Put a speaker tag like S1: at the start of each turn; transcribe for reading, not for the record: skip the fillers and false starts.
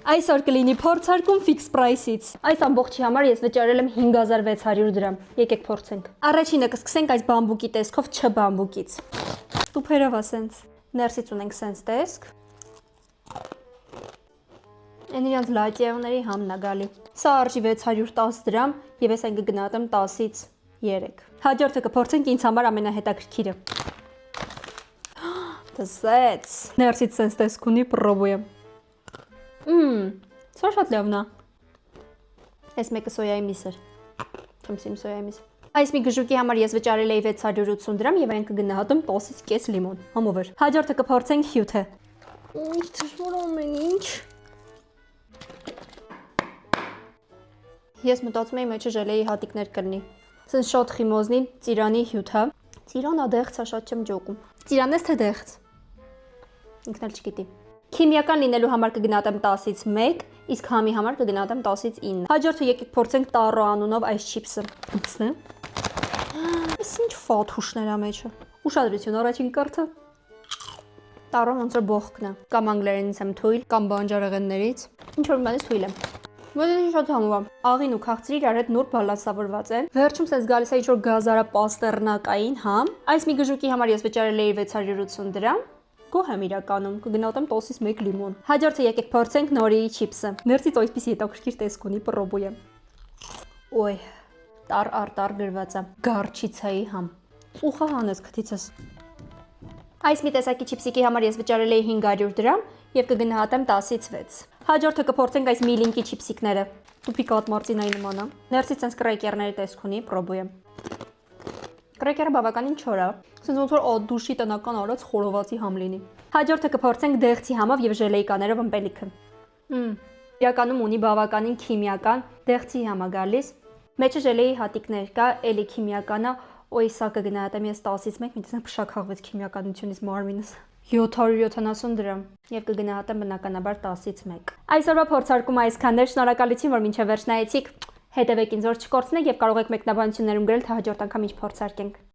S1: Այսօր կլինի փորձարկում fix price-ից։ Այս ամբողջի համար ես վճարել եմ 5600 դրամ։ Եկեք փորձենք։ Առաջինը կսկսենք այս բամբուկի տեսքով չբամբուկից։ Տուփերով ասենց։ Ներսից ունենք sense տեսք։ Այն իրանց լատիաների համն է գալի։ Սա արժի 610 դրամ եւ ես այն կգնահատեմ 10-ից 3։ Հաջորդը կփորձենք ինձ համար ամենահետաքրքիրը։ Տեսեց։ Ներսից sense տեսք ունի, պրոբույեմ։ Սա շատ լավն է։ Այս մեկը սոյայի միս էր։ Չեմ սիրում սոյայի միս։ Այս մի գժուկի համար ես վճարել էի 680 դրամ եւ այն կգնահատեմ 10-ից կես լիմոն։ Համով էր։ Հաջորդը կփորձենք հյութը։ Ինչ դժվարում են ինչ։ Ես մտածում էի մեջը ժելեի հատիկներ կլինի։ Սենց շատ խիմոզնի ծիրանի հյութ, հա։ Ծիրանա դեղց է, շատ չեմ ջոկում։ Ծիրանն է թե դեղց։ Ինքն էլ չգիտի։ Քիմիական լինելու համար կգնահատեմ 10-ից 1, իսկ համի համար կգնահատեմ 10-ից 9։ Հաջորդը եկեք փորձենք տարո անունով այս չիփսը։ Ինքն է։ Այս ինչ ֆաթուշներ է մեջը։ Ուշադրություն, առաջին կարգը։ Տարոն ոնց որ բողկն է։ Կամ անգլերենից եմ թույլ, կամ բանջարեղեններից։ Ինչ որ բանից թույլ եմ։ Մոդելը շատ համով է։ Աղին ու քաղցրի իրար հետ նոր բալանսավորված են։ Վերջում sense գալիս է ինչ որ գազարա պաստերնակային համ։ Այս մի գժուկի համար ես վճարել էի 680 դրամ։ Գոհ եմ իրականում, կգնահատեմ 10-ից 1 լիմոն։ Հաջորդը եկեք փորձենք նորիի չիփսը։ Ներսից այսպիսի հետաքրքիր տեսք ունի, պրոբույ է։ Ոյ, տար գրված է։ Գարչիցայի համ։ Ուխա հանես քթիցս։ Այս մի տեսակի չիփսիկի համար ես վճարել էի 500 դրամ եւ կգնահատեմ 10-ից 6։ Հաջորդը կփորձենք այս միլինկի չիփսիկները։ Տուփի կատմարցինայի նման է։ Ներսից sense կրեկերների տեսք ունի, պրոբույ է։ Կրեկերը բավականին չոր է, sense ոնց որ դուշի տնական արած խորովածի համ լինի։ Հաջորդը կփորձենք դեղցի համով եւ ժելեի կաներով ըմպելիքը։ Իրականում ունի բավականին քիմիական դեղցի համ է գալիս։ Մեջը ժելեի հատիկներ կա, էլի քիմիական է, օй սա կգնահատեմ ես 10-ից 1, միտեղ փշաքաղվեց քիմիականությունից մարմինս։ 770 դրամ եւ կգնահատեմ բնականաբար 10-ից 1։ Այսօրվա փորձարկումը այսքանն էր, շնորհակալություն որ մինչեւ վերջ նայեցիք։ Հետևեք ինձ որ չկորցնեք եւ կարող եք մեկնաբանություններում գրել թե հաջորդ անգամ ինչ փորձարկենք։